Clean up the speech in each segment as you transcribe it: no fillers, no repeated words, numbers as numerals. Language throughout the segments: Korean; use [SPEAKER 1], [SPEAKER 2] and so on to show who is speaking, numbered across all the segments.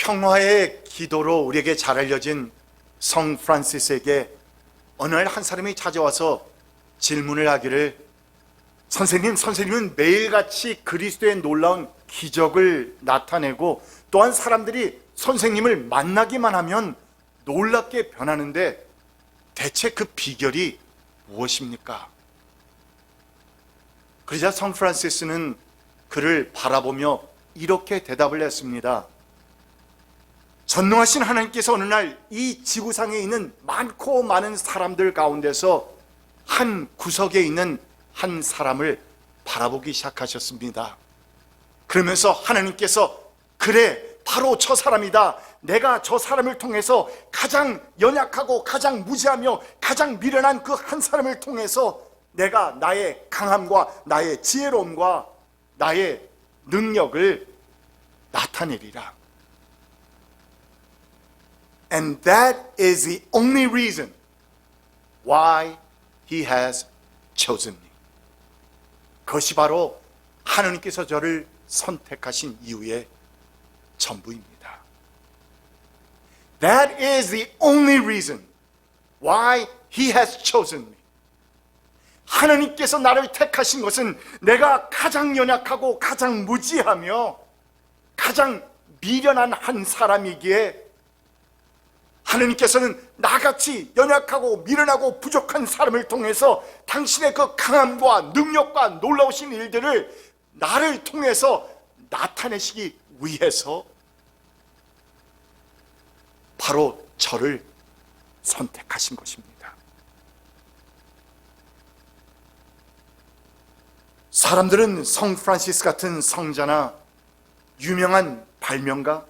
[SPEAKER 1] 평화의 기도로 우리에게 잘 알려진 성 프란시스에게 어느 날 한 사람이 찾아와서 질문을 하기를, 선생님은 매일같이 그리스도의 놀라운 기적을 나타내고 또한 사람들이 선생님을 만나기만 하면 놀랍게 변하는데 대체 그 비결이 무엇입니까? 그러자 성 프란시스는 그를 바라보며 이렇게 대답을 했습니다. 전능하신 하나님께서 어느 날 이 지구상에 있는 많고 많은 사람들 가운데서 한 구석에 있는 한 사람을 바라보기 시작하셨습니다. 그러면서 하나님께서, 그래, 바로 저 사람이다. 내가 저 사람을 통해서 가장 연약하고 가장 무지하며 가장 미련한 그 한 사람을 통해서 내가 나의 강함과 나의 지혜로움과 나의 능력을 나타내리라. And that is the only reason why he has chosen me. 그것이 바로 하나님께서 저를 선택하신 이유의 전부입니다. That is the only reason why he has chosen me. 하나님께서 나를 택하신 것은 내가 가장 연약하고 가장 무지하며 가장 미련한 한 사람이기에, 하나님께서는 나같이 연약하고 미련하고 부족한 사람을 통해서 당신의 그 강함과 능력과 놀라우신 일들을 나를 통해서 나타내시기 위해서 바로 저를 선택하신 것입니다. 사람들은 성 프란시스 같은 성자나 유명한 발명가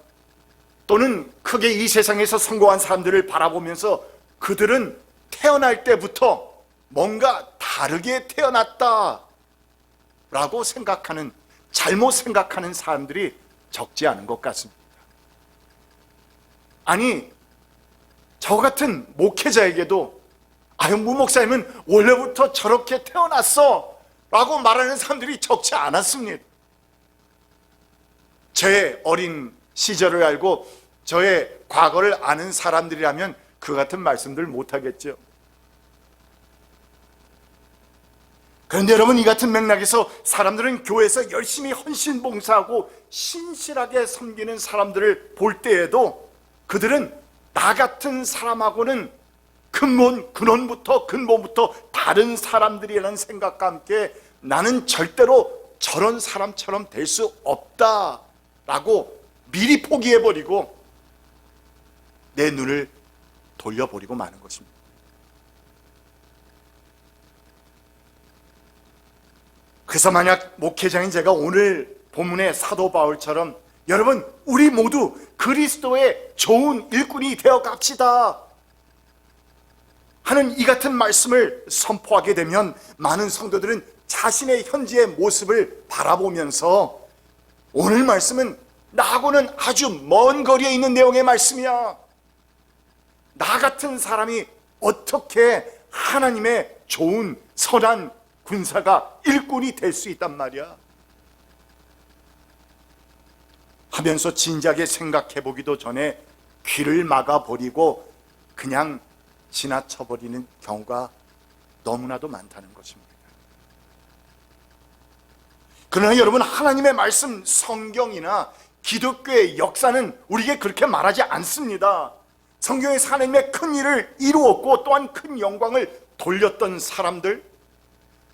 [SPEAKER 1] 또는 크게 이 세상에서 성공한 사람들을 바라보면서 그들은 태어날 때부터 뭔가 다르게 태어났다 라고 생각하는, 잘못 생각하는 사람들이 적지 않은 것 같습니다. 아니, 저 같은 목회자에게도 무 목사님은 원래부터 저렇게 태어났어 라고 말하는 사람들이 적지 않았습니다. 제 어린 시절을 알고 저의 과거를 아는 사람들이라면 그 같은 말씀들 못하겠죠. 그런데 여러분, 이 같은 맥락에서 사람들은 교회에서 열심히 헌신봉사하고 신실하게 섬기는 사람들을 볼 때에도 그들은 나 같은 사람하고는 근본부터 다른 사람들이라는 생각과 함께 나는 절대로 저런 사람처럼 될 수 없다라고 미리 포기해버리고 내 눈을 돌려버리고 마는 것입니다. 그래서 만약 목회자인 제가 오늘 본문의 사도 바울처럼, 여러분, 우리 모두 그리스도의 좋은 일꾼이 되어 갑시다 하는 이 같은 말씀을 선포하게 되면 많은 성도들은 자신의 현재의 모습을 바라보면서 오늘 말씀은 나하고는 아주 먼 거리에 있는 내용의 말씀이야. 나 같은 사람이 어떻게 하나님의 좋은 선한 군사가 일꾼이 될 수 있단 말이야 하면서 진지하게 생각해 보기도 전에 귀를 막아버리고 그냥 지나쳐버리는 경우가 너무나도 많다는 것입니다. 그러나 여러분, 하나님의 말씀, 성경이나 기독교의 역사는 우리에게 그렇게 말하지 않습니다. 성경에서 하나님의 큰 일을 이루었고 또한 큰 영광을 돌렸던 사람들,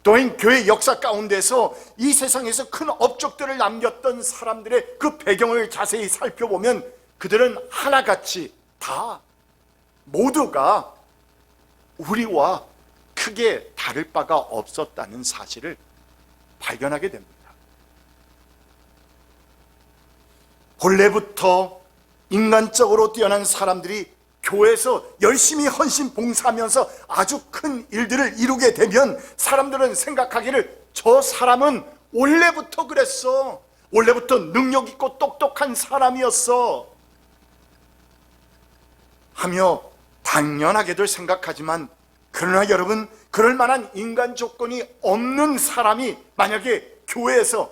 [SPEAKER 1] 또한 교회 역사 가운데서 이 세상에서 큰 업적들을 남겼던 사람들의 그 배경을 자세히 살펴보면 그들은 하나같이 다 모두가 우리와 크게 다를 바가 없었다는 사실을 발견하게 됩니다. 본래부터 인간적으로 뛰어난 사람들이 교회에서 열심히 헌신 봉사하면서 아주 큰 일들을 이루게 되면 사람들은 생각하기를 저 사람은 원래부터 그랬어, 원래부터 능력 있고 똑똑한 사람이었어 하며 당연하게들 생각하지만, 그러나 여러분, 그럴 만한 인간 조건이 없는 사람이 만약에 교회에서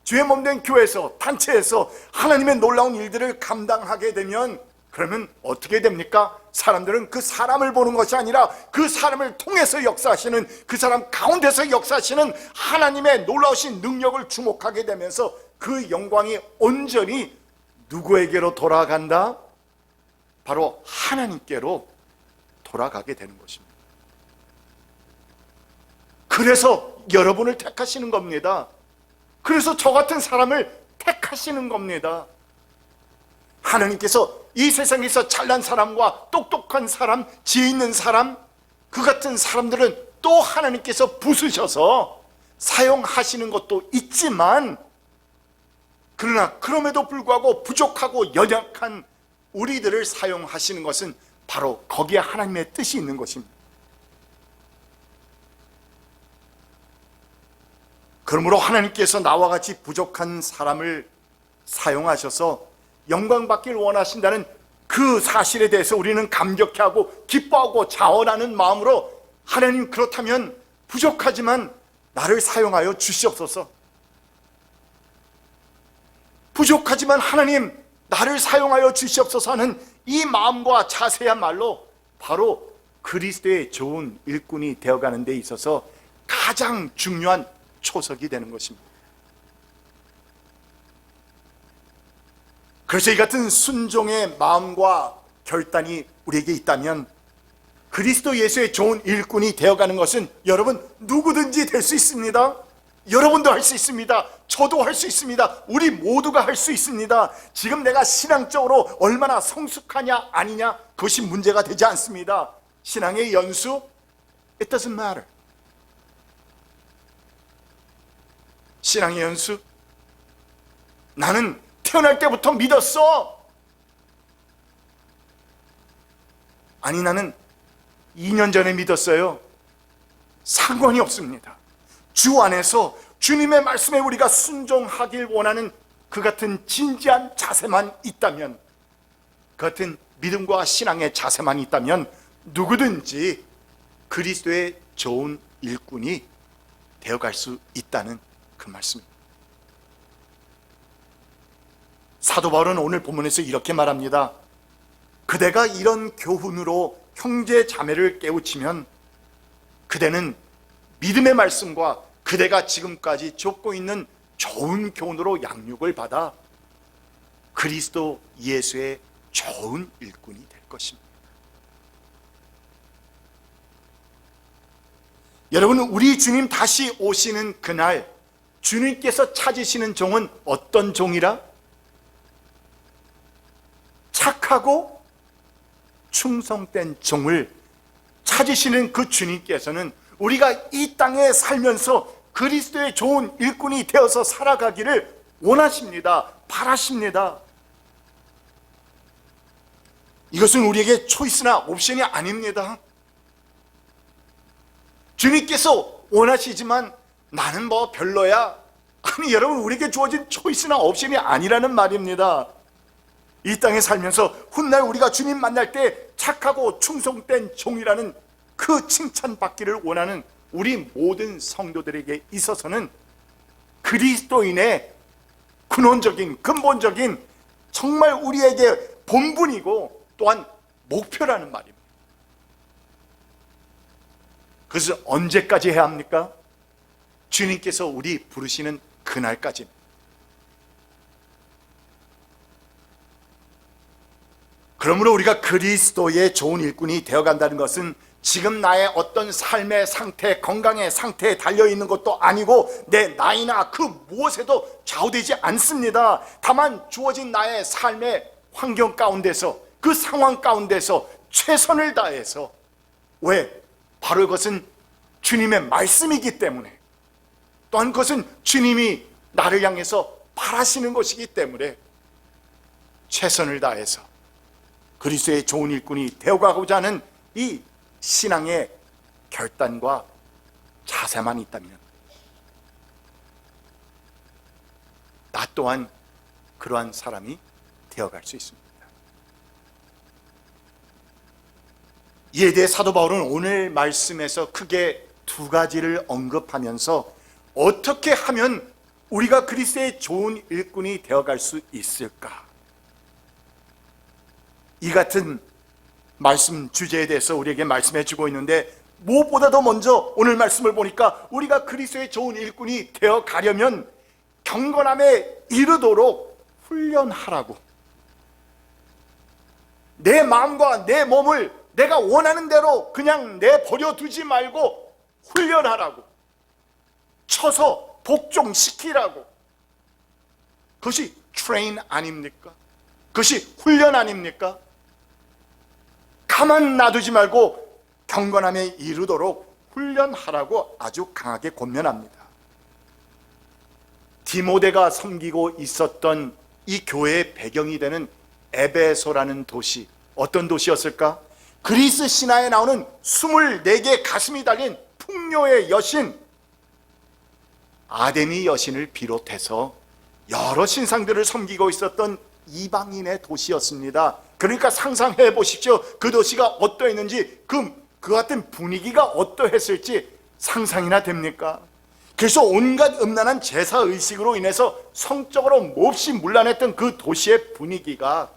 [SPEAKER 1] 주의 몸된 교회에서, 단체에서 하나님의 놀라운 일들을 감당하게 되면 그러면 어떻게 됩니까? 사람들은 그 사람을 보는 것이 아니라 그 사람을 통해서 역사하시는, 그 사람 가운데서 역사하시는 하나님의 놀라우신 능력을 주목하게 되면서 그 영광이 온전히 누구에게로 돌아간다? 바로 하나님께로 돌아가게 되는 것입니다. 그래서 여러분을 택하시는 겁니다. 그래서 저 같은 사람을 택하시는 겁니다. 하나님께서 이 세상에서 잘난 사람과 똑똑한 사람, 지혜 있는 사람, 그 같은 사람들은 또 하나님께서 부수셔서 사용하시는 것도 있지만, 그러나 그럼에도 불구하고 부족하고 연약한 우리들을 사용하시는 것은 바로 거기에 하나님의 뜻이 있는 것입니다. 그러므로 하나님께서 나와 같이 부족한 사람을 사용하셔서 영광 받기를 원하신다는 그 사실에 대해서 우리는 감격해하고 기뻐하고 자원하는 마음으로, 하나님 그렇다면 부족하지만 나를 사용하여 주시옵소서, 부족하지만 하나님 나를 사용하여 주시옵소서 하는 이 마음과 자세야말로 바로 그리스도의 좋은 일꾼이 되어가는 데 있어서 가장 중요한 초석이 되는 것입니다. 그래서 이 같은 순종의 마음과 결단이 우리에게 있다면 그리스도 예수의 좋은 일꾼이 되어가는 것은 여러분 누구든지 될 수 있습니다. 여러분도 할 수 있습니다. 저도 할 수 있습니다. 우리 모두가 할 수 있습니다. 지금 내가 신앙적으로 얼마나 성숙하냐 아니냐 그것이 문제가 되지 않습니다. 신앙의 연수, it doesn't matter. 신앙의 연수, 나는 태어날 때부터 믿었어. 아니 나는 2년 전에 믿었어요. 상관이 없습니다. 주 안에서 주님의 말씀에 우리가 순종하길 원하는 그 같은 진지한 자세만 있다면, 그 같은 믿음과 신앙의 자세만 있다면 누구든지 그리스도의 좋은 일꾼이 되어갈 수 있다는 그 말씀입니다. 사도 바울은 오늘 본문에서 이렇게 말합니다. 그대가 이런 교훈으로 형제 자매를 깨우치면 그대는 믿음의 말씀과 그대가 지금까지 쫓고 있는 좋은 교훈으로 양육을 받아 그리스도 예수의 좋은 일꾼이 될 것입니다. 여러분, 우리 주님 다시 오시는 그날 주님께서 찾으시는 종은 어떤 종이라? 착하고 충성된 종을 찾으시는 그 주님께서는 우리가 이 땅에 살면서 그리스도의 좋은 일꾼이 되어서 살아가기를 원하십니다. 바라십니다. 이것은 우리에게 초이스나 옵션이 아닙니다. 주님께서 원하시지만 나는 뭐 별로야. 아니 여러분, 우리에게 주어진 초이스나 옵션이 아니라는 말입니다. 이 땅에 살면서 훗날 우리가 주님 만날 때 착하고 충성된 종이라는 그 칭찬받기를 원하는 우리 모든 성도들에게 있어서는 그리스도인의 근원적인 근본적인 정말 우리에게 본분이고 또한 목표라는 말입니다. 그것을 언제까지 해야 합니까? 주님께서 우리 부르시는 그날까지입니다. 그러므로 우리가 그리스도의 좋은 일꾼이 되어간다는 것은 지금 나의 어떤 삶의 상태, 건강의 상태에 달려있는 것도 아니고 내 나이나 그 무엇에도 좌우되지 않습니다. 다만 주어진 나의 삶의 환경 가운데서, 그 상황 가운데서 최선을 다해서, 왜? 바로 그것은 주님의 말씀이기 때문에, 또한 그것은 주님이 나를 향해서 바라시는 것이기 때문에 최선을 다해서 그리스도의 좋은 일꾼이 되어가고자 하는 이 신앙의 결단과 자세만 있다면 나 또한 그러한 사람이 되어갈 수 있습니다. 이에 대해 사도 바울은 오늘 말씀에서 크게 두 가지를 언급하면서 어떻게 하면 우리가 그리스도의 좋은 일꾼이 되어갈 수 있을까? 이 같은 말씀 주제에 대해서 우리에게 말씀해 주고 있는데, 무엇보다도 먼저 오늘 말씀을 보니까 우리가 그리스도의 좋은 일꾼이 되어 가려면 경건함에 이르도록 훈련하라고. 내 마음과 내 몸을 내가 원하는 대로 그냥 내버려 두지 말고 훈련하라고. 쳐서 복종시키라고. 그것이 트레인 아닙니까? 그것이 훈련 아닙니까? 가만 놔두지 말고 경건함에 이르도록 훈련하라고 아주 강하게 권면합니다. 디모데가 섬기고 있었던 이 교회의 배경이 되는 에베소라는 도시, 어떤 도시였을까? 그리스 신화에 나오는 24개의 가슴이 달린 풍요의 여신 아데미 여신을 비롯해서 여러 신상들을 섬기고 있었던 이방인의 도시였습니다. 그러니까 상상해 보십시오. 그 도시가 어떠했는지, 그 같은 분위기가 어떠했을지 상상이나 됩니까? 그래서 온갖 음란한 제사의식으로 인해서 성적으로 몹시 문란했던 그 도시의 분위기가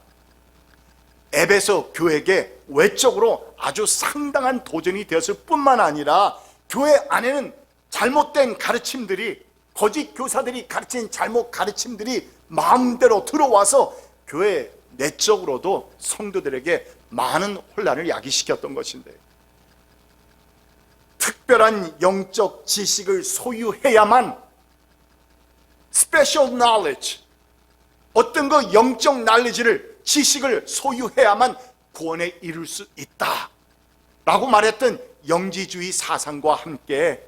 [SPEAKER 1] 에베소 교회에게 외적으로 아주 상당한 도전이 되었을 뿐만 아니라 교회 안에는 잘못된 가르침들이, 거짓 교사들이 가르친 잘못 가르침들이 마음대로 들어와서 교회 내적으로도 성도들에게 많은 혼란을 야기시켰던 것인데, 특별한 영적 지식을 소유해야만, special knowledge, 어떤 그 영적 knowledge를, 지식을 소유해야만 구원에 이룰 수 있다 라고 말했던 영지주의 사상과 함께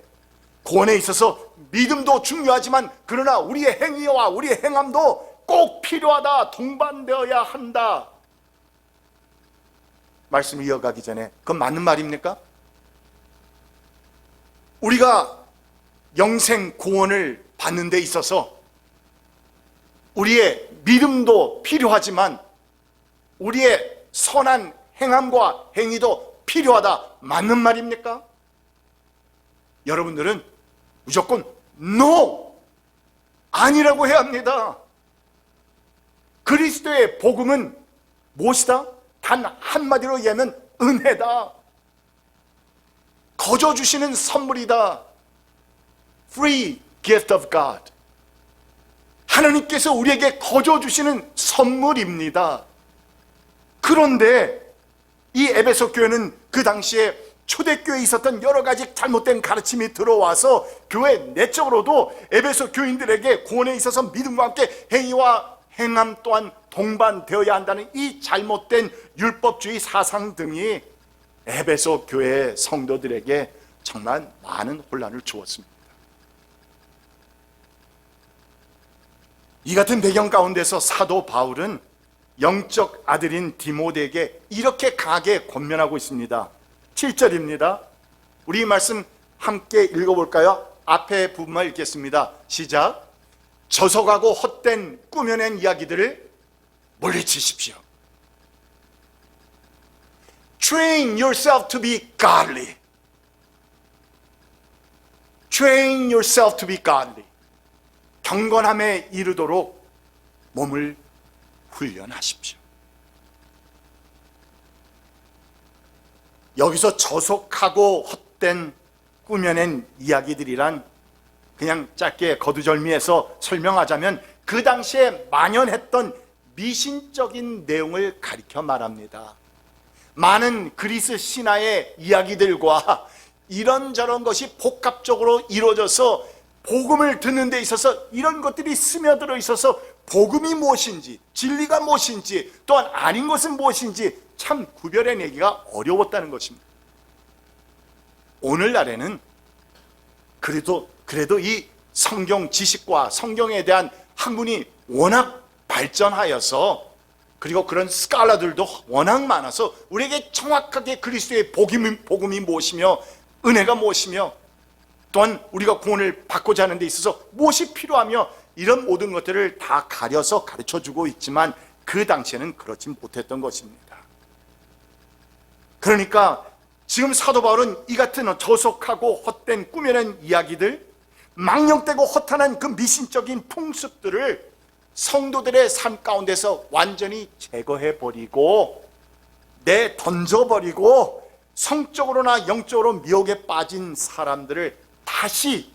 [SPEAKER 1] 구원에 있어서 믿음도 중요하지만 그러나 우리의 행위와 우리의 행함도 꼭 필요하다, 동반되어야 한다. 말씀을 이어가기 전에, 그건 맞는 말입니까? 우리가 영생 구원을 받는 데 있어서 우리의 믿음도 필요하지만 우리의 선한 행함과 행위도 필요하다, 맞는 말입니까? 여러분들은 무조건 NO! 아니라고 해야 합니다. 그리스도의 복음은 무엇이다? 단 한마디로 얘기하면 은혜다. 거저 주시는 선물이다. Free gift of God. 하나님께서 우리에게 거저 주시는 선물입니다. 그런데 이 에베소 교회는 그 당시에 초대교회에 있었던 여러 가지 잘못된 가르침이 들어와서 교회 내적으로도 에베소 교인들에게 구원에 있어서 믿음과 함께 행위와 행함 또한 동반되어야 한다는 이 잘못된 율법주의 사상 등이 에베소 교회 성도들에게 정말 많은 혼란을 주었습니다. 이 같은 배경 가운데서 사도 바울은 영적 아들인 디모데에게 이렇게 강하게 권면하고 있습니다. 7절입니다. 우리 말씀 함께 읽어볼까요? 앞에 부분만 읽겠습니다. 시작. 저속하고 헛된 꾸며낸 이야기들을 물리치십시오. Train yourself to be godly. Train yourself to be godly. 경건함에 이르도록 몸을 훈련하십시오. 여기서 저속하고 헛된 꾸며낸 이야기들이란 그냥 짧게 거두절미해서 설명하자면 그 당시에 만연했던 미신적인 내용을 가리켜 말합니다. 많은 그리스 신화의 이야기들과 이런저런 것이 복합적으로 이루어져서 복음을 듣는 데 있어서 이런 것들이 스며들어 있어서 복음이 무엇인지, 진리가 무엇인지, 또한 아닌 것은 무엇인지 참 구별해내기가 어려웠다는 것입니다. 오늘날에는 그래도 이 성경 지식과 성경에 대한 학문이 워낙 발전하여서, 그리고 그런 스칼라들도 워낙 많아서 우리에게 정확하게 그리스도의 복음이 무엇이며 은혜가 무엇이며 또한 우리가 구원을 받고자 하는 데 있어서 무엇이 필요하며 이런 모든 것들을 다 가려서 가르쳐주고 있지만 그 당시에는 그렇지 못했던 것입니다. 그러니까 지금 사도 바울은 이 같은 저속하고 헛된 꾸며낸 이야기들, 망령되고 허탄한 그 미신적인 풍습들을 성도들의 삶 가운데서 완전히 제거해버리고 던져버리고 성적으로나 영적으로 미혹에 빠진 사람들을 다시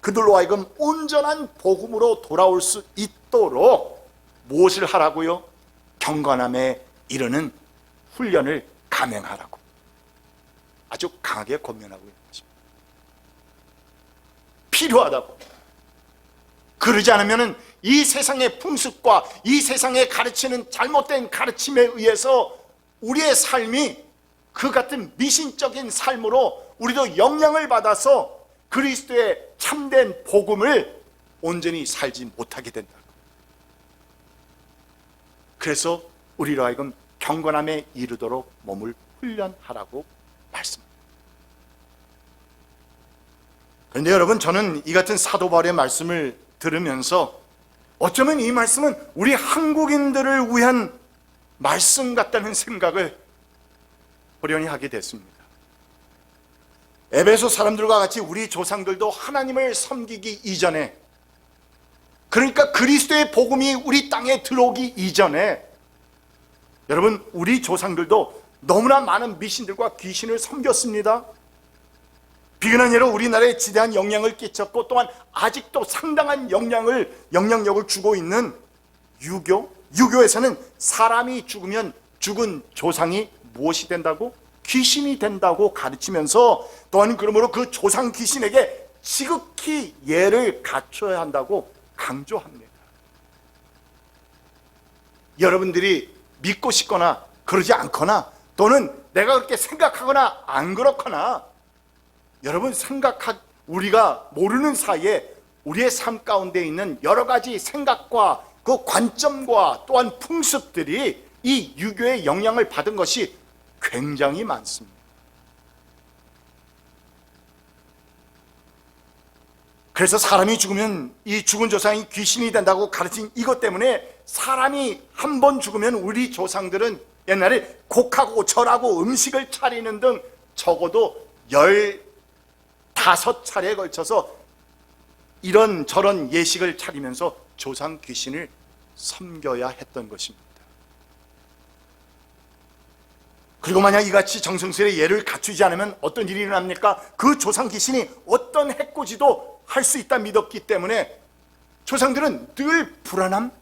[SPEAKER 1] 그들로 하여금 온전한 복음으로 돌아올 수 있도록 무엇을 하라고요? 경건함에 이르는 훈련을 감행하라고 아주 강하게 권면하고 있는 것입니다. 필요하다고. 그러지 않으면 이 세상의 풍습과 이 세상에 가르치는 잘못된 가르침에 의해서 우리의 삶이 그 같은 미신적인 삶으로 우리도 영향을 받아서 그리스도의 참된 복음을 온전히 살지 못하게 된다. 그래서 우리로 하여금 경건함에 이르도록 몸을 훈련하라고 말씀합니다. 그런데 여러분, 저는 이 같은 사도 바울의 말씀을 들으면서 어쩌면 이 말씀은 우리 한국인들을 위한 말씀 같다는 생각을 호련히 하게 됐습니다. 에베소 사람들과 같이 우리 조상들도 하나님을 섬기기 이전에, 그러니까 그리스도의 복음이 우리 땅에 들어오기 이전에, 여러분, 우리 조상들도 너무나 많은 미신들과 귀신을 섬겼습니다. 비근한 예로 우리나라에 지대한 영향을 끼쳤고 또한 아직도 상당한 영향력을 주고 있는 유교에서는 사람이 죽으면 죽은 조상이 무엇이 된다고? 귀신이 된다고 가르치면서 또한 그러므로 그 조상 귀신에게 지극히 예를 갖춰야 한다고 강조합니다. 여러분들이 믿고 싶거나 그러지 않거나 또는 내가 그렇게 생각하거나 안 그렇거나, 여러분 우리가 모르는 사이에 우리의 삶 가운데 있는 여러 가지 생각과 그 관점과 또한 풍습들이 이 유교의 영향을 받은 것이 굉장히 많습니다. 그래서 사람이 죽으면 이 죽은 조상이 귀신이 된다고 가르친 이것 때문에 사람이 한 번 죽으면 우리 조상들은 옛날에 곡하고 절하고 음식을 차리는 등 적어도 15차례에 걸쳐서 이런저런 예식을 차리면서 조상 귀신을 섬겨야 했던 것입니다. 그리고 만약 이같이 정성스레 예를 갖추지 않으면 어떤 일이 일어납니까? 그 조상 귀신이 어떤 해코지도 할 수 있다 믿었기 때문에 조상들은 늘 불안함,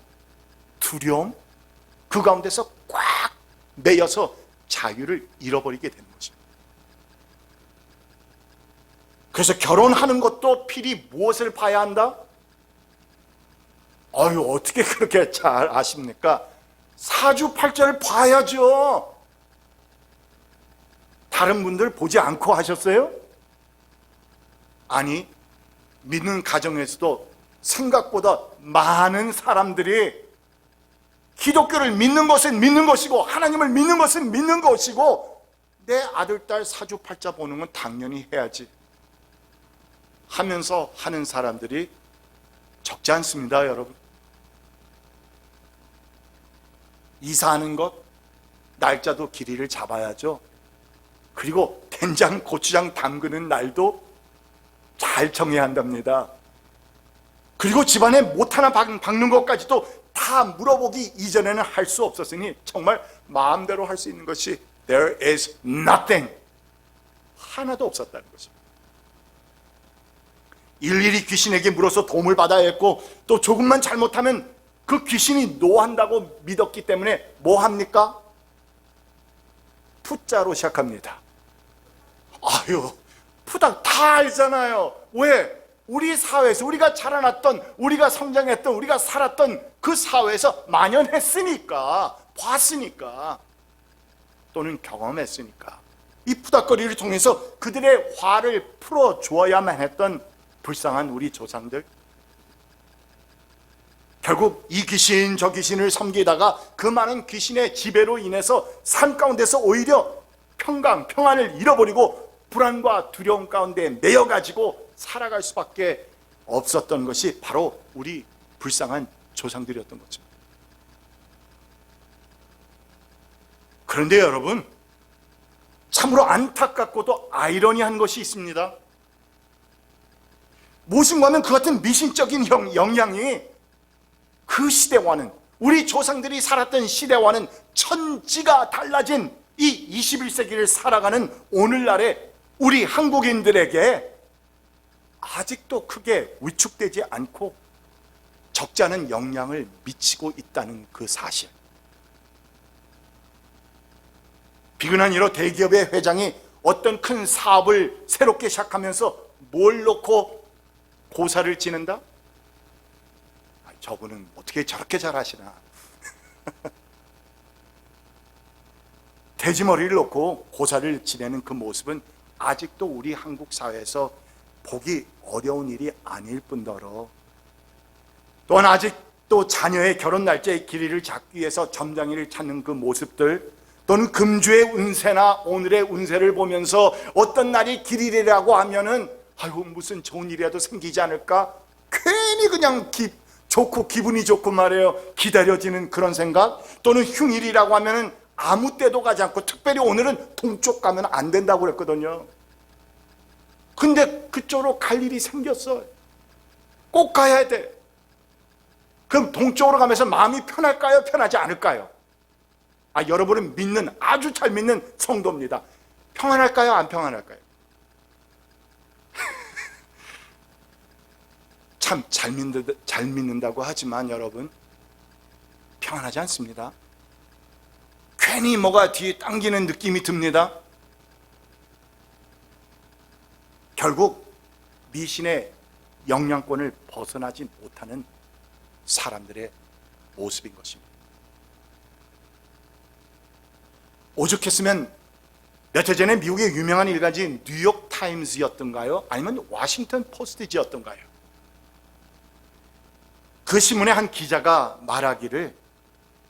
[SPEAKER 1] 두려움, 그 가운데서 꽉 매여서 자유를 잃어버리게 되는 것입니다. 그래서 결혼하는 것도 필히 무엇을 봐야 한다? 어떻게 그렇게 잘 아십니까? 사주팔자를 봐야죠. 다른 분들 보지 않고 하셨어요? 아니, 믿는 가정에서도 생각보다 많은 사람들이 기독교를 믿는 것은 믿는 것이고 하나님을 믿는 것은 믿는 것이고 내 아들, 딸 사주팔자 보는 건 당연히 해야지 하면서 하는 사람들이 적지 않습니다, 여러분. 이사하는 것, 날짜도 길이를 잡아야죠. 그리고 된장, 고추장 담그는 날도 잘 정해야 한답니다. 그리고 집안에 못 하나 박는 것까지도 다 물어보기 이전에는 할 수 없었으니 정말 마음대로 할 수 있는 것이 there is nothing, 하나도 없었다는 것입니다. 일일이 귀신에게 물어서 도움을 받아야 했고 또 조금만 잘못하면 그 귀신이 노한다고 믿었기 때문에 뭐 합니까? 푸자로 시작합니다. 푸다 다 알잖아요. 왜? 우리 사회에서 우리가 자라났던, 우리가 성장했던, 우리가 살았던 그 사회에서 만연했으니까, 봤으니까, 또는 경험했으니까 이 푸닥거리를 통해서 그들의 화를 풀어주어야만 했던 불쌍한 우리 조상들, 결국 이 귀신 저 귀신을 섬기다가 그 많은 귀신의 지배로 인해서 삶 가운데서 오히려 평안을 잃어버리고 불안과 두려움 가운데 매여가지고 살아갈 수밖에 없었던 것이 바로 우리 불쌍한 조상들이었던 거죠. 그런데 여러분, 참으로 안타깝고도 아이러니한 것이 있습니다. 무엇인가 하면 그 같은 미신적인 영향이 그 시대와는, 우리 조상들이 살았던 시대와는 천지가 달라진 이 21세기를 살아가는 오늘날의 우리 한국인들에게 아직도 크게 위축되지 않고 적지 않은 영향을 미치고 있다는 그 사실. 비근한 일로 대기업의 회장이 어떤 큰 사업을 새롭게 시작하면서 뭘 놓고 고사를 지는다? 저분은 어떻게 저렇게 잘하시나. 돼지머리를 놓고 고사를 지내는 그 모습은 아직도 우리 한국 사회에서 보기 어려운 일이 아닐 뿐더러, 또한 아직도 자녀의 결혼 날짜의 길이를 잡기 위해서 점장이를 찾는 그 모습들, 또는 금주의 운세나 오늘의 운세를 보면서 어떤 날이 길이라고 하면은 아이고 무슨 좋은 일이라도 생기지 않을까, 괜히 그냥 좋고 기분이 좋고 말이에요 기다려지는 그런 생각, 또는 흉일이라고 하면은 아무 때도 가지 않고, 특별히 오늘은 동쪽 가면 안 된다고 그랬거든요. 근데 그쪽으로 갈 일이 생겼어. 꼭 가야 돼. 그럼 동쪽으로 가면서 마음이 편할까요? 편하지 않을까요? 여러분은 믿는, 아주 잘 믿는 성도입니다. 평안할까요? 안 평안할까요? 참 잘 믿는다고 하지만 여러분, 평안하지 않습니다. 괜히 뭐가 뒤에 당기는 느낌이 듭니다. 결국 미신의 영향권을 벗어나지 못하는 사람들의 모습인 것입니다. 오죽했으면 몇 해 전에 미국의 유명한 일간지 뉴욕 타임즈였던가요? 아니면 워싱턴 포스트지였던가요? 그 신문의 한 기자가 말하기를,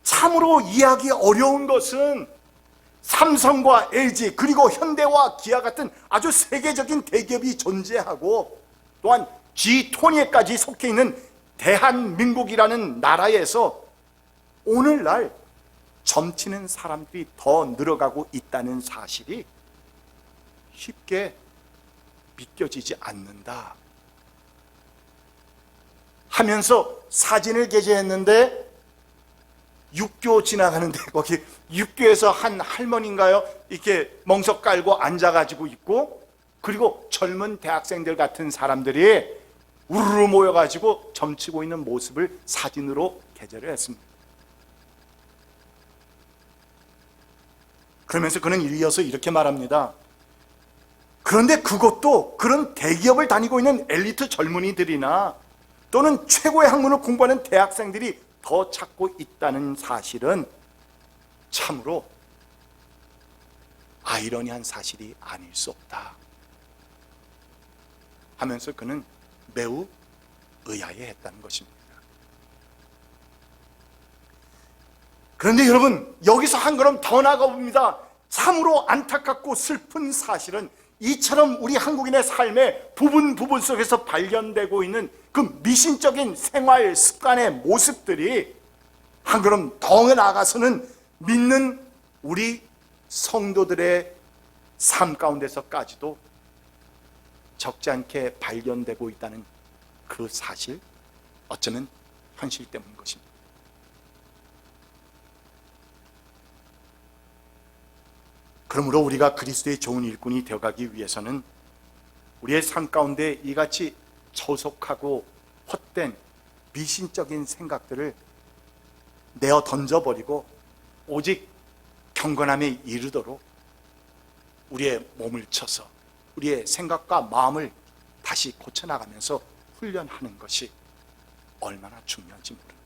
[SPEAKER 1] 참으로 이해하기 어려운 것은 삼성과 LG 그리고 현대와 기아 같은 아주 세계적인 대기업이 존재하고, 또한 G20에까지 속해 있는 대한민국이라는 나라에서 오늘날 점치는 사람들이 더 늘어가고 있다는 사실이 쉽게 믿겨지지 않는다 하면서 사진을 게재했는데, 육교 지나가는데 거기 육교에서 한 할머니인가요? 이렇게 멍석 깔고 앉아가지고 있고, 그리고 젊은 대학생들 같은 사람들이 우르르 모여가지고 점치고 있는 모습을 사진으로 게재를 했습니다. 그러면서 그는 이어서 이렇게 말합니다. 그런데 그것도 그런 대기업을 다니고 있는 엘리트 젊은이들이나 또는 최고의 학문을 공부하는 대학생들이 더 찾고 있다는 사실은 참으로 아이러니한 사실이 아닐 수 없다 하면서 그는 매우 의아해했다는 것입니다. 그런데 여러분, 여기서 한 걸음 더 나아가 봅니다. 참으로 안타깝고 슬픈 사실은 이처럼 우리 한국인의 삶의 부분 속에서 발견되고 있는 그 미신적인 생활 습관의 모습들이 한 걸음 더 나아가서는 믿는 우리 성도들의 삶 가운데서까지도 적지 않게 발견되고 있다는 그 사실, 어쩌면 현실 때문인 것입니다. 그러므로 우리가 그리스도의 좋은 일꾼이 되어가기 위해서는 우리의 삶 가운데 이같이 조속하고 헛된 미신적인 생각들을 내어 던져버리고 오직 경건함에 이르도록 우리의 몸을 쳐서 우리의 생각과 마음을 다시 고쳐나가면서 훈련하는 것이 얼마나 중요한지 모릅니다.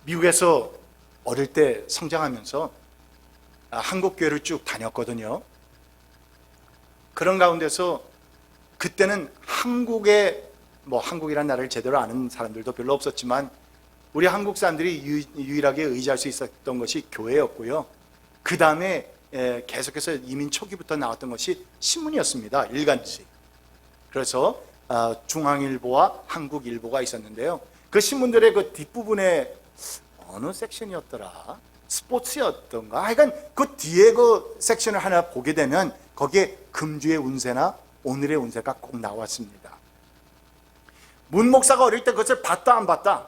[SPEAKER 1] 미국에서 어릴 때 성장하면서 한국 교회를 쭉 다녔거든요. 그런 가운데서 그때는 한국이라는 나라를 제대로 아는 사람들도 별로 없었지만 우리 한국 사람들이 유일하게 의지할 수 있었던 것이 교회였고요. 그 다음에 계속해서 이민 초기부터 나왔던 것이 신문이었습니다. 일간지. 그래서 중앙일보와 한국일보가 있었는데요. 그 신문들의 그 뒷부분에 어느 섹션이었더라? 스포츠였던가 하여간 그 뒤에 그 섹션을 하나 보게 되면 거기에 금주의 운세나 오늘의 운세가 꼭 나왔습니다. 문 목사가 어릴 때 그것을 봤다 안 봤다?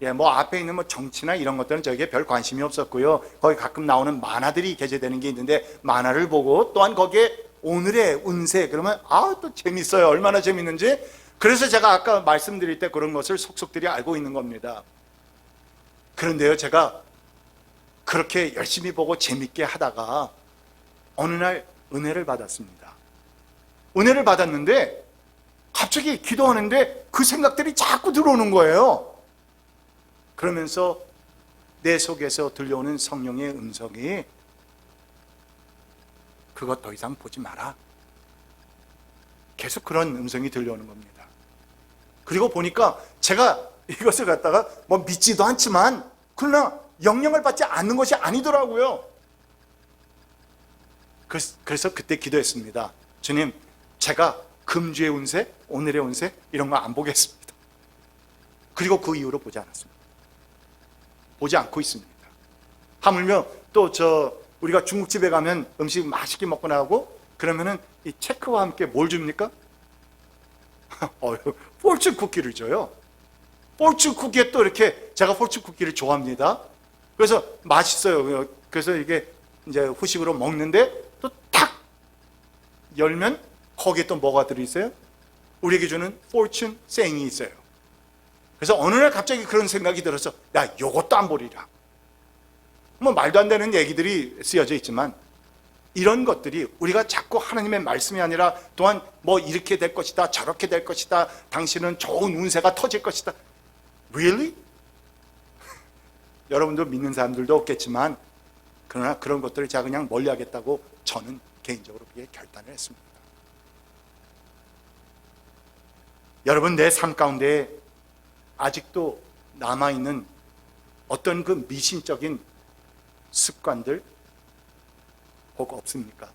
[SPEAKER 1] 예, 뭐 앞에 있는 뭐 정치나 이런 것들은 저에게 별 관심이 없었고요. 거기 가끔 나오는 만화들이 게재되는 게 있는데 만화를 보고 또한 거기에 오늘의 운세 그러면 또 재밌어요. 얼마나 재밌는지. 그래서 제가 아까 말씀드릴 때 그런 것을 속속들이 알고 있는 겁니다. 그런데요, 제가 그렇게 열심히 보고 재밌게 하다가 어느 날 은혜를 받았습니다. 은혜를 받았는데 갑자기 기도하는데 그 생각들이 자꾸 들어오는 거예요. 그러면서 내 속에서 들려오는 성령의 음성이 그것 더 이상 보지 마라. 계속 그런 음성이 들려오는 겁니다. 그리고 보니까 제가 이것을 갖다가 뭐 믿지도 않지만 그러나 영향을 받지 않는 것이 아니더라고요. 그래서 그때 기도했습니다. 주님, 제가 금주의 운세, 오늘의 운세 이런 거 안 보겠습니다. 그리고 그 이후로 보지 않았습니다. 보지 않고 있습니다. 하물며 또 우리가 중국집에 가면 음식 맛있게 먹고 나오고 그러면은 이 체크와 함께 뭘 줍니까? 포춘 쿠키를 줘요. 포춘 쿠키에 또 이렇게 제가 포춘 쿠키를 좋아합니다. 그래서 맛있어요. 그래서 이게 이제 후식으로 먹는데 또 탁 열면 거기에 또 뭐가 들어있어요? 우리에게 주는 포춘 생이 있어요. 그래서 어느 날 갑자기 그런 생각이 들어서 야, 요것도 안 보리라. 뭐 말도 안 되는 얘기들이 쓰여져 있지만 이런 것들이 우리가 자꾸 하나님의 말씀이 아니라 또한 뭐 이렇게 될 것이다, 저렇게 될 것이다, 당신은 좋은 운세가 터질 것이다. Really? 여러분도 믿는 사람들도 없겠지만 그러나 그런 것들을 제가 그냥 멀리하겠다고 저는 개인적으로 그게 결단을 했습니다. 여러분, 내 삶 가운데 아직도 남아있는 어떤 그 미신적인 습관들 혹 없습니까?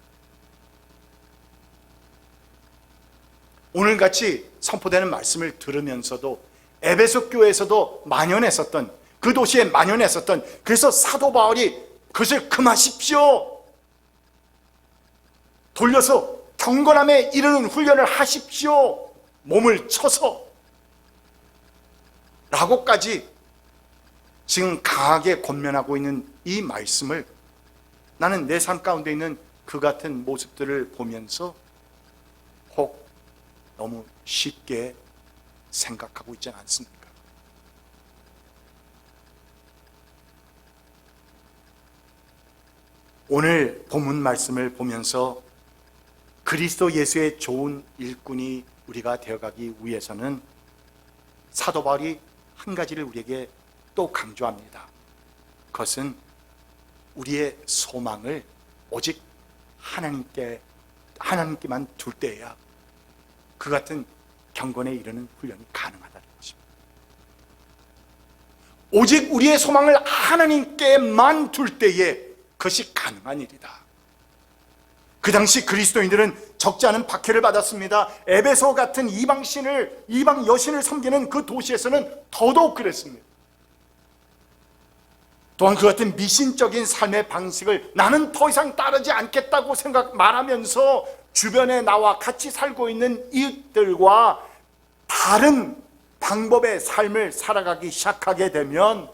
[SPEAKER 1] 오늘같이 선포되는 말씀을 들으면서도 에베소 교회에서도 만연했었던 그 도시에 만연했었던 그래서 사도 바울이 그것을 금하십시오. 돌려서 경건함에 이르는 훈련을 하십시오. 몸을 쳐서 라고까지 지금 강하게 권면하고 있는 이 말씀을 나는 내 삶 가운데 있는 그 같은 모습들을 보면서 혹 너무 쉽게 생각하고 있지 않습니까? 오늘 본문 말씀을 보면서 그리스도 예수의 좋은 일꾼이 우리가 되어가기 위해서는 사도 바울이 한 가지를 우리에게 또 강조합니다. 그것은 우리의 소망을 오직 하나님께만 둘 때에야 그 같은 경건에 이르는 훈련이 가능하다는 것입니다. 오직 우리의 소망을 하나님께만 둘 때에 그것이 가능한 일이다. 그 당시 그리스도인들은 적지 않은 박해를 받았습니다. 에베소 같은 이방 여신을 섬기는 그 도시에서는 더더욱 그랬습니다. 또한 그 같은 미신적인 삶의 방식을 나는 더 이상 따르지 않겠다고 말하면서 주변에 나와 같이 살고 있는 이웃들과 다른 방법의 삶을 살아가기 시작하게 되면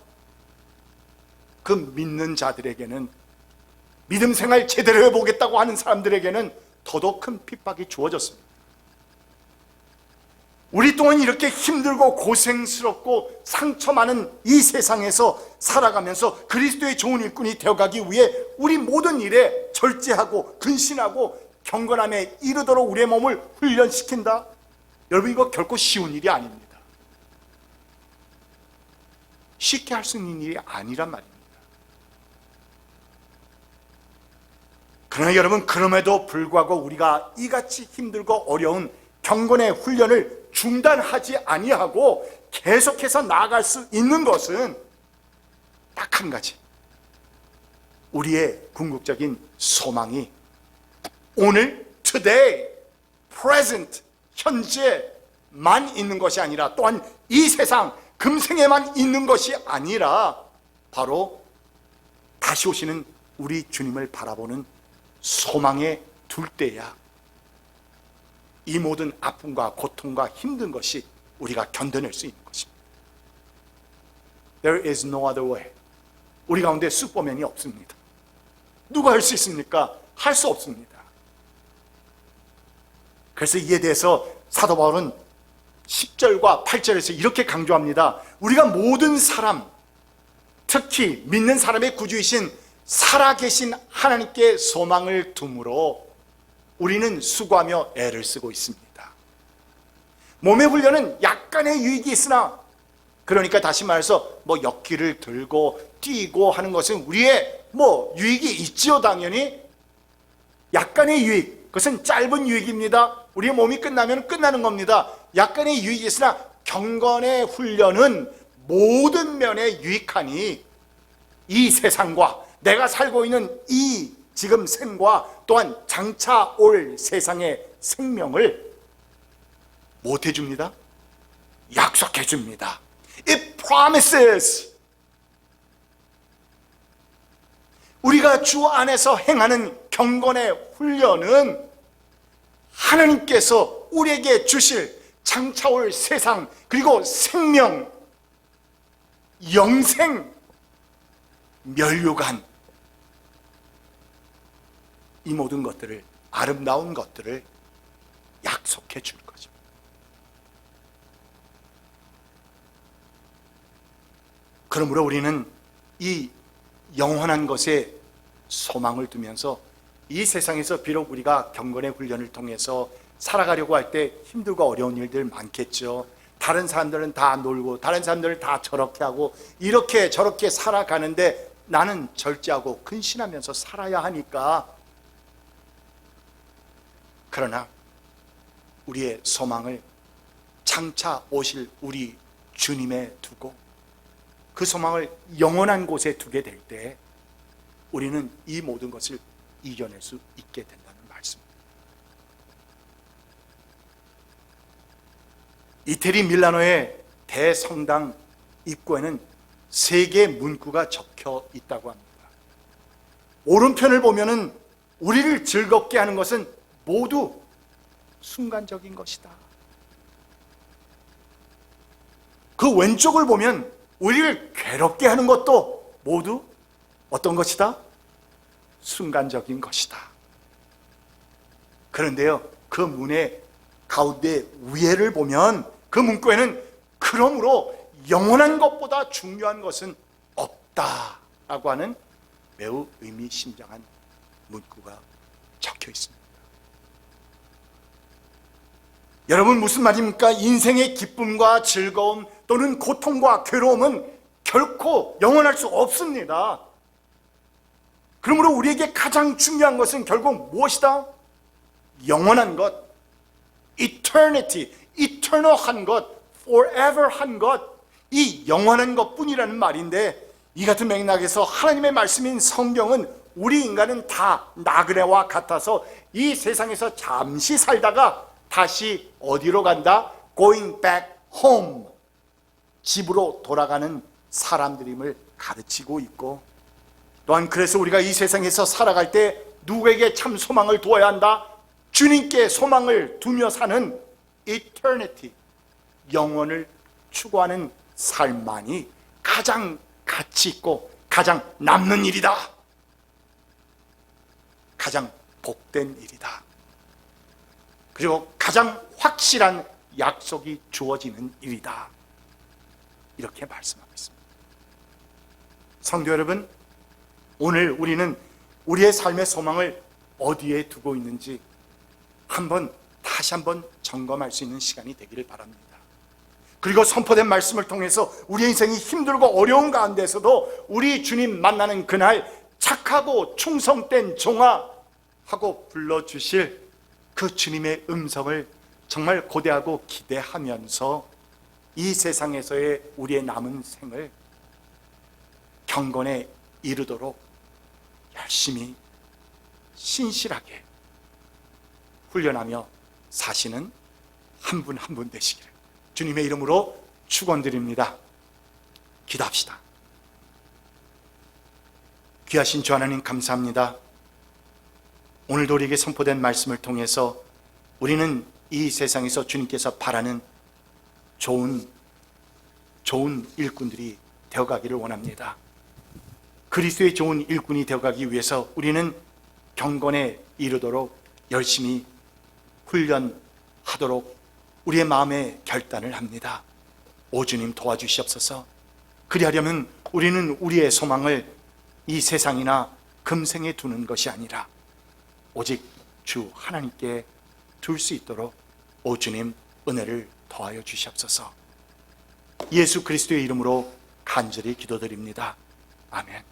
[SPEAKER 1] 그 믿는 자들에게는 믿음 생활 제대로 해보겠다고 하는 사람들에게는 더더욱 큰 핍박이 주어졌습니다. 우리 또한 이렇게 힘들고 고생스럽고 상처 많은 이 세상에서 살아가면서 그리스도의 좋은 일꾼이 되어가기 위해 우리 모든 일에 절제하고 근신하고 경건함에 이르도록 우리의 몸을 훈련시킨다. 여러분, 이거 결코 쉬운 일이 아닙니다. 쉽게 할 수 있는 일이 아니란 말입니다. 그러나 여러분, 그럼에도 불구하고 우리가 이같이 힘들고 어려운 경건의 훈련을 중단하지 아니하고 계속해서 나아갈 수 있는 것은 딱 한 가지. 우리의 궁극적인 소망이 오늘, today, present, 현재만 있는 것이 아니라 또한 이 세상, 금생에만 있는 것이 아니라 바로 다시 오시는 우리 주님을 바라보는 소망에 둘 때야 이 모든 아픔과 고통과 힘든 것이 우리가 견뎌낼 수 있는 것입니다. There is no other way. 우리 가운데 슈퍼맨이 없습니다. 누가 할 수 있습니까? 할 수 없습니다. 그래서 이에 대해서 사도 바울은 10절과 8절에서 이렇게 강조합니다. 우리가 모든 사람, 특히 믿는 사람의 구주이신 살아계신 하나님께 소망을 둠으로 우리는 수고하며 애를 쓰고 있습니다. 몸의 훈련은 약간의 유익이 있으나, 그러니까 다시 말해서 역기를 들고 뛰고 하는 것은 우리의 유익이 있지요. 당연히 약간의 유익, 그것은 짧은 유익입니다. 우리의 몸이 끝나면 끝나는 겁니다. 약간의 유익이 있으나 경건의 훈련은 모든 면에 유익하니 이 세상과 내가 살고 있는 이 지금 생과 또한 장차 올 세상의 생명을 못 해줍니다. 약속해 줍니다. It promises. 우리가 주 안에서 행하는 경건의 훈련은 하나님께서 우리에게 주실 장차 올 세상, 그리고 생명, 영생, 멸류관, 이 모든 것들을, 아름다운 것들을 약속해 줄 거죠. 그러므로 우리는 이 영원한 것에 소망을 두면서 이 세상에서 비록 우리가 경건의 훈련을 통해서 살아가려고 할 때 힘들고 어려운 일들 많겠죠. 다른 사람들은 다 놀고 다른 사람들은 다 저렇게 하고 이렇게 저렇게 살아가는데 나는 절제하고 근신하면서 살아야 하니까. 그러나 우리의 소망을 장차 오실 우리 주님에 두고 그 소망을 영원한 곳에 두게 될 때 우리는 이 모든 것을 이겨낼 수 있게 된다는 말씀입니다. 이태리 밀라노의 대성당 입구에는 3개의 문구가 적혀 있다고 합니다. 오른편을 보면은 우리를 즐겁게 하는 것은 모두 순간적인 것이다. 그 왼쪽을 보면 우리를 괴롭게 하는 것도 모두 어떤 것이다? 순간적인 것이다. 그런데요, 그 문의 가운데 위에를 보면 그 문구에는 그러므로 영원한 것보다 중요한 것은 없다라고 하는 매우 의미심장한 문구가 적혀 있습니다. 여러분, 무슨 말입니까? 인생의 기쁨과 즐거움 또는 고통과 괴로움은 결코 영원할 수 없습니다. 그러므로 우리에게 가장 중요한 것은 결국 무엇이다? 영원한 것, eternity, eternal한 것, forever한 것, 이 영원한 것뿐이라는 말인데, 이 같은 맥락에서 하나님의 말씀인 성경은 우리 인간은 다 나그네와 같아서 이 세상에서 잠시 살다가 다시 어디로 간다? Going back home, 집으로 돌아가는 사람들임을 가르치고 있고, 또한 그래서 우리가 이 세상에서 살아갈 때 누구에게 참 소망을 두어야 한다? 주님께 소망을 두며 사는 eternity, 영원을 추구하는 삶만이 가장 가치 있고 가장 남는 일이다. 가장 복된 일이다. 그리고 가장 확실한 약속이 주어지는 일이다. 이렇게 말씀하고 있습니다. 성도 여러분, 오늘 우리는 우리의 삶의 소망을 어디에 두고 있는지 다시 한번 점검할 수 있는 시간이 되기를 바랍니다. 그리고 선포된 말씀을 통해서 우리의 인생이 힘들고 어려운 가운데서도 우리 주님 만나는 그날 착하고 충성된 종아 하고 불러주실 그 주님의 음성을 정말 고대하고 기대하면서 이 세상에서의 우리의 남은 생을 경건에 이르도록 열심히 신실하게 훈련하며 사시는 한 분 한 분 되시기를 주님의 이름으로 축원드립니다. 기도합시다. 귀하신 주 하나님 감사합니다. 오늘도 우리에게 선포된 말씀을 통해서 우리는 이 세상에서 주님께서 바라는 좋은 일꾼들이 되어가기를 원합니다. 그리스도의 좋은 일꾼이 되어가기 위해서 우리는 경건에 이르도록 열심히 훈련하도록 우리의 마음에 결단을 합니다. 오 주님 도와주시옵소서. 그리하려면 우리는 우리의 소망을 이 세상이나 금생에 두는 것이 아니라 오직 주 하나님께 둘 수 있도록 오 주님 은혜를 더하여 주시옵소서. 예수 그리스도의 이름으로 간절히 기도드립니다. 아멘.